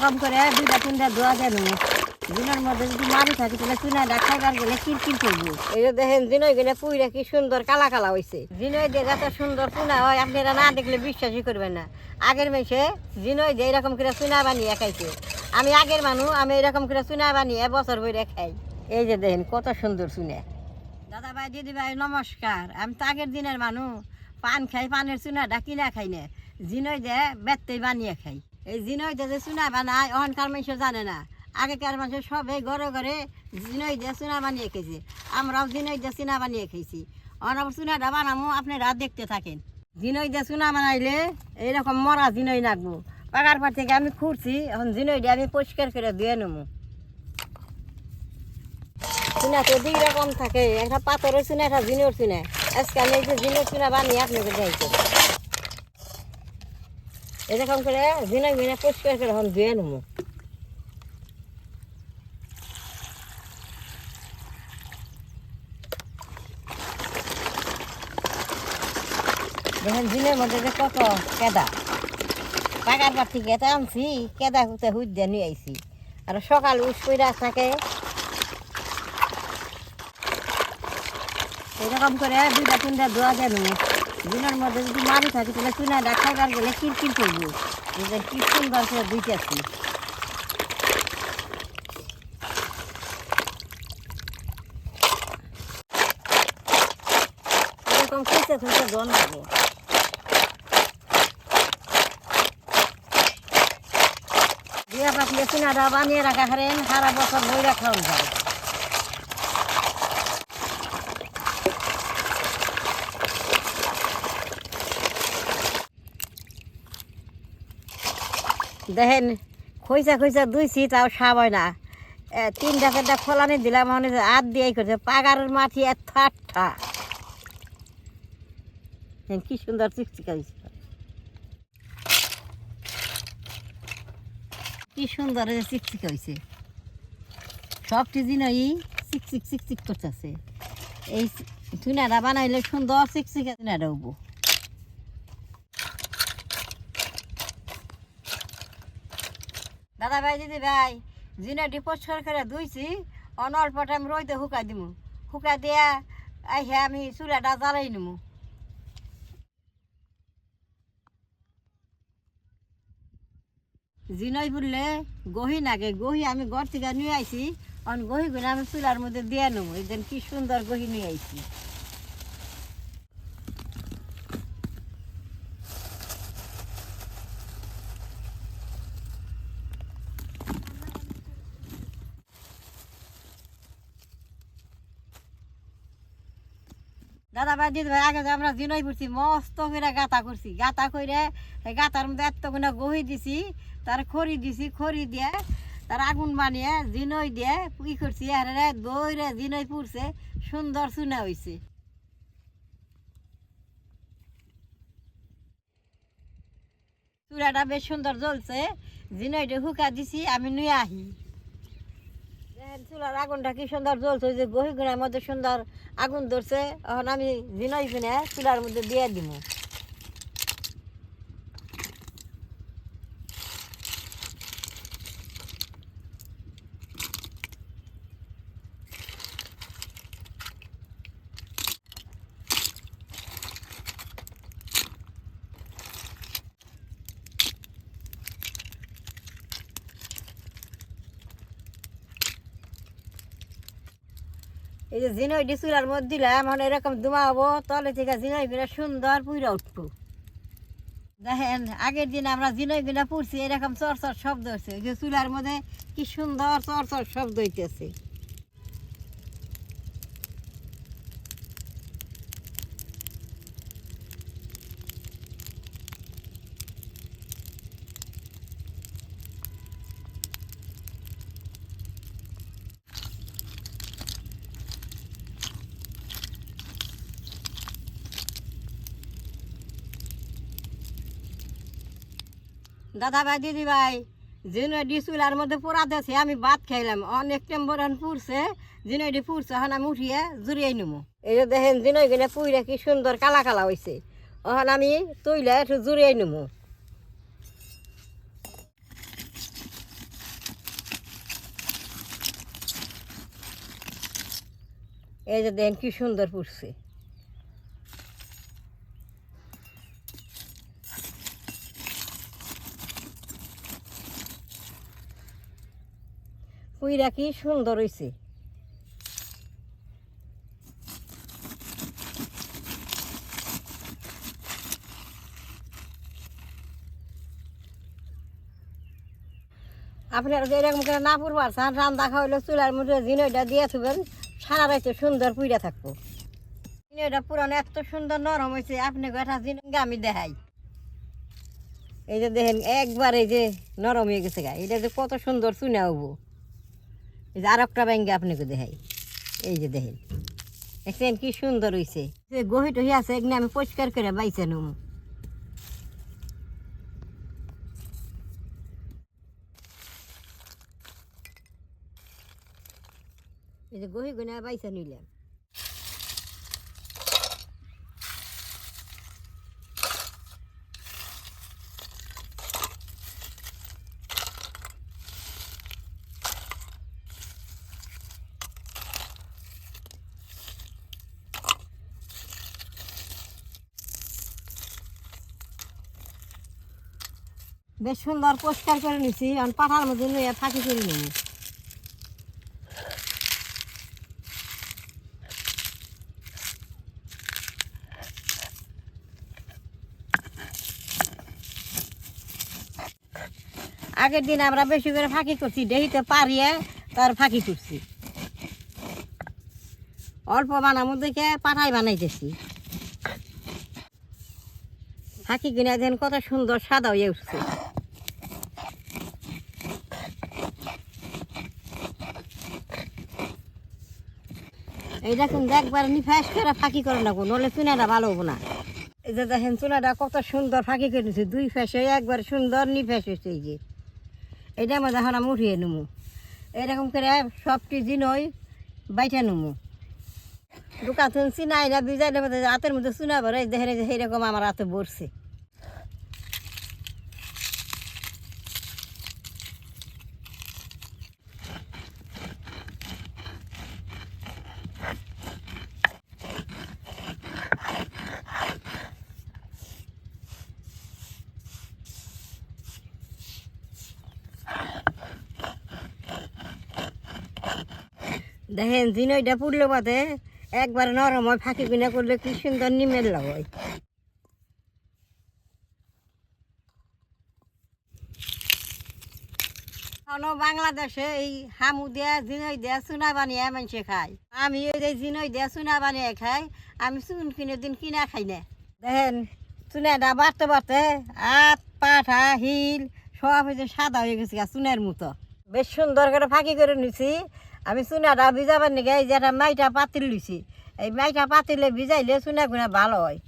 এরকম করে দুইটা তিনটা ধোয়া দেন দিনের মধ্যে যদি মারি থাকি তাহলে চুনা খাইবার গেলে কিরকির করবো। এই যে দেখেন জিনই গেলে পুইরা কি সুন্দর কালা কালা হয়েছে। জিনই দিয়ে এত সুন্দর চুনা হয় আপনারা না দেখলে বিশ্বাসই করবেন না। আগের মেসে জিনই দিয়ে এরকম করে চুনা বানিয়ে খাইছে। আমি আগের মানুষ, আমি এরকম করে চুনা বানিয়ে বছর ভরে খাই। এই যে দেখেন কত সুন্দর চুনা। দাদা ভাই দিদি ভাই নমস্কার। আমি তো আগের দিনের মানুষ, পান খাই, পানের চুনাটা কিনা খাই না, জিনই দিয়ে বেত্তেই বানিয়ে খাই। এই জিনই দিয়ে যে চুনা বানায় অহংকার মানুষ জানে না। আগেকার মানুষ সবাই ঘরে ঘরে জিনই দিয়ে চুনা বানিয়ে খেয়েছে, আমরাও জিনই দিয়ে চুনা বানিয়ে খেয়েছি। অনার চুনাটা বানাবো, আপনারা দেখতে থাকেন। জিনই দিয়ে চুনা বানাইলে এইরকম মরা জিনই নাকবো। পাকার পর থেকে আমি খুঁড়ছি, এখন জিনই দিয়ে আমি পরিষ্কার করে দিয়ে নেবো। চুনা তো দুই রকম থাকে, একটা পাথরের চুনা, একটা জিনের চুনা। আজকে আমি এই যে জিনের চুনা বানিয়ে আপনাকে যাইতে এরকম করে জিনই মিনে পরিষ্কার করে এখন ধুয়ে নেবো। দেখেন জিনের মধ্যে যে কত কেদা, পাকার পর থেকে এটা আনছি, কেদা হুতে হুদ দিয়ে নিয়ে আইছি। আর সকাল উঠা থাকে এরকম করে দুইটা তিনটা ধোয়া দেন দিনের মধ্যে যদি মারি থাকি তাহলে চুনাটা খাইবার গেলে কিরকির করবো। কি সুন্দর করে ধুইতেছি। এরকম খুঁজতে খুঁজতে জন লাগবো। দিয়ে পাতলে চুনাটা বানিয়ে রাখা হারেন, সারা বছর বই রাখাও যায়। দেখেন খইসা খইসা দুইছি, তাও সাব হয় না। তিনটা চারটা ফলানি দিলাম, মনে হচ্ছে হাত দিয়েই করছে। পাগারের মাটি এত ঠাট্টা, কি সুন্দর চিকচিকা হয়েছে, কি সুন্দর চিকচিকা হয়েছে। সবটি জিনই চিকচিক চিকচিক করতেছে। এই চুনাটা বানাইলে সুন্দর চিকচিকা চুনাটা হবো। দাদা ভাই দিদি ভাই, জিনাটি পরিষ্কার করে ধুইছি, অল্প টাইম রইতে শুকাই দিমু। শুকাই দিয়া আইসে আমি চুলাটা জ্বালাই নিমু। জিনই বললে গহি নাগে, গহি আমি ঘর থেকে নিয়ে আইছি, গহি গুলো আমি চুলার মধ্যে দিয়ে নেবো। এই কি সুন্দর গহি নিয়ে আইছি। দাদা ভাই দিদি ভাই, আগে আমরা জিনই করছি, মস্ত করে গাঁথা করছি। গাঁথা করে গাঁথার মধ্যে এত করে গহি দিছি, তার খড়ি দিছি, খড়ি দিয়ে তার আগুন বানিয়ে জিনই দিয়ে ই করছি। আর দইরে জিনই পুড়ছে, সুন্দর চুনা হয়েছে। চুলাটা বেশ সুন্দর জ্বলছে, জিনইটা শুকা দিছি, আমি নিয়ে আহি। চুলার আগুনটা কি সুন্দর জ্বলছে, যে গহি গুঁড়ার মধ্যে সুন্দর আগুন ধরছে। এখন আমি জিনই কিনে চুলার মধ্যে দিয়ে দিব। এই যে জিনই চুলার মধ্যে দিলাম, এখন এরকম ধোঁয়া হবো, তলে থেকে জিনই বিনা সুন্দর পুইরা উঠবো। দেখেন আগের দিন আমরা জিনই বিনা পুড়ছি, এরকম চর চর শব্দ হচ্ছে। ওই যে চুলার মধ্যে কি সুন্দর চর চর শব্দ হইতেছে। দাদা ভাই দিদি ভাই, জিনই চুলার মধ্যে পোড়া দিয়েছে, আমি ভাত খাইলাম। অনেক টেম্বর পুড়ছে, জিনই পুড়ছে, এখন আমি উঠিয়ে জুড়িয়ে নিবো। এই যে দেখেন জিনই গেলে পুইরা কি সুন্দর কালা কালা হয়েছে। এখন আমি তুইলে একটু জুড়িয়ে নিবো। এই যে দেখেন কি সুন্দর পুষছে। পুইরা কি সুন্দর হয়েছে। আপনার এরকম করে না পুরবার চান, রান্না খাওয়াইলে চুলার মধ্যে জিনইটা দিয়ে থাকবেন, সারা রাইতে সুন্দর পুইরা থাকবো। জিনইটা পুরানো এত সুন্দর নরম হয়েছে, আপনি একটা জিনিস আমি দেখাই। এই যে দেখেন একবার এই যে নরম হয়ে গেছে গা, এটা যে কত সুন্দর চুনা হবো। এই যে আর একটা ব্যাঙ্গে আপনাকে দেখাই। এই যে দেখেন দেখছেন কি সুন্দর হয়েছে। যে গহি টহি আছে এগুলো আমি পরিষ্কার করে বাইছে নেব। এই যে গহি গুনা বাইছে নিলাম। বেশ সুন্দর পরিষ্কার করে নিছি, এখন পাঠার মধ্যে নিয়ে ফাঁকি করে নেব। আগের দিন আমরা বেশি করে ফাঁকি করছি, দেহিতে পারিয়ে তার ফাঁকি করছি। অল্প বানামো দেখে পাঠাই বানাইতেছি। ফাঁকি কিনে দেন কত সুন্দর সাদা হয়ে উঠছে। এইটা কিন্তু একবার নিফাস করে ফাঁকি করে না, নলে চুনাটা ভালো হবো না। এই যে দেখেন চুনাটা কত সুন্দর ফাঁকি করে নিচ্ছে, দুই ফ্যাস হয়ে একবার সুন্দর নিফাস হয়েছে। এই যে এইটা মধ্যে এখন আমি উঠিয়ে নেবো। এরকম করে সবটি জিনই বাইটা নেবো। দোকান চিনাই না বিজাইলে হাতের মধ্যে চুনা ভরে দেখেন যে সেইরকম আমার হাতে বসছে। দেখেন জিনইটা পুড়লে বাদে একবার নরম হয়, ফাঁকি কিনা করলে কি সুন্দর নিমেল হয়। বাংলাদেশে এই হামু দিয়া জিনই দিয়া চুনা বানিয়ে মানুষে খায়। আমি এই যে জিনই দিয়া চুনা বানিয়ে খাই, আমি চুন কিনে দিন কিনা খাই না। দেখেন চুনাটা বাড়তে বাড়তে আট পাঠা হিল সব হয়েছে সাদা হয়ে গেছে চুনের মতো। বেশ সুন্দর করে ফাঁকি করে নিছি। আমি চুনাটা ভিজাবার নাকি এই যে একটা মাইটা পাতিল লইছি, এই মাইটা পাতিলে ভিজাইলে চুনা গুনা ভালো হয়।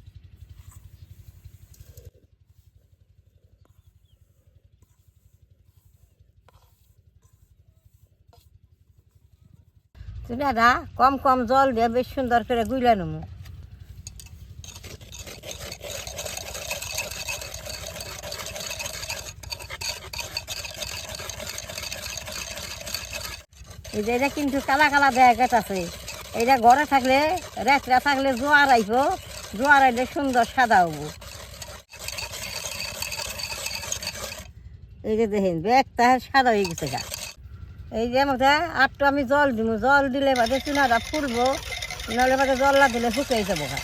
চুনাটা কম কম জল দিয়ে বেশ সুন্দর করে গুইলা নেবো। এই যে এটা কিন্তু কালা কালা ব্যাগেট আছে, এইটা ঘরে থাকলে রাত্রে থাকলে জোয়ার আইব, জোয়ার আইলে সুন্দর সাদা হবো। এই যে দেখেন ব্যাগটা সাদা হয়ে গেছে গা। এই যে মধ্যে আটটু আমি জল দিব, জল দিলে বাদে চুনাটা ফুলবো, নাহলে বাদে জল না দিলে শুকিয়ে যাবো গা।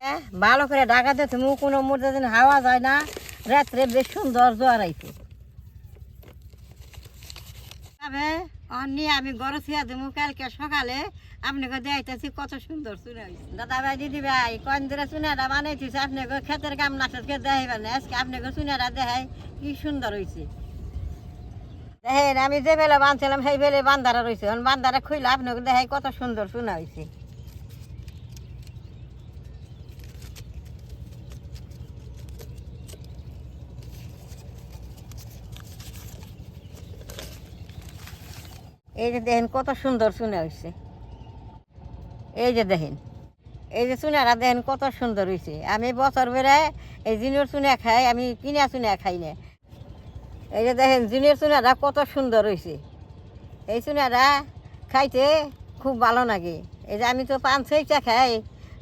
হ্যাঁ ভালো করে ঢাকা দিয়ে তুমি কোনো মধ্যে দিন হাওয়া যায় না, রাত্রে বেশ সুন্দর জোয়ার আইছে। নিয়ে আমি গরম ছিয়া দেবো, কালকে সকালে আপনাকে দেখাইতেছি কত সুন্দর চুনা হয়েছে। দাদা ভাই দিদি ভাই কন ধরে চুনাটা বানাইতেছে, আপনাকে ক্ষেতের কাম না দেখাইবেন না, আজকে আপনাকে চুনাটা দেখাই কি সুন্দর হয়েছে। দেখেন আমি যে বেলে বাঁধছিলাম সেই বেলে বান্ধারা রয়েছে, বান্ধারা খুইলে আপনাকে দেখাই কত সুন্দর চুনা হয়েছে। এই যে দেখেন কত সুন্দর চুনা হয়েছে। এই যে দেখেন এই যে চুনাটা দেখেন কত সুন্দর হয়েছে। আমি বছর বেড়ে এই জিনের চুনা খাই, আমি কিনা চুনা খাই না। এই যে দেখেন জিনের চুনাটা কত সুন্দর হয়েছে। এই চুনাটা খাইতে খুব ভালো লাগে। এই যে আমি তো পান ছয়টা খাই,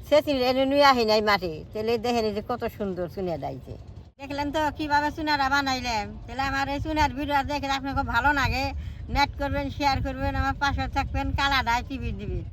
সেদিন এনে নিয়ে আহি নাই মাঠে, তাহলে দেখেন এই যে কত সুন্দর চুনা ডাইছে। দেখলেন তো কিভাবে চুনাটা বানাইলাম। তাহলে আমার এই চুনার ভিডিও দেখে আপনাকে ভালো লাগে, নেট করবেন, শেয়ার করবেন, আমার পাশে থাকবেন, কালাডায় টিভি দিবেন।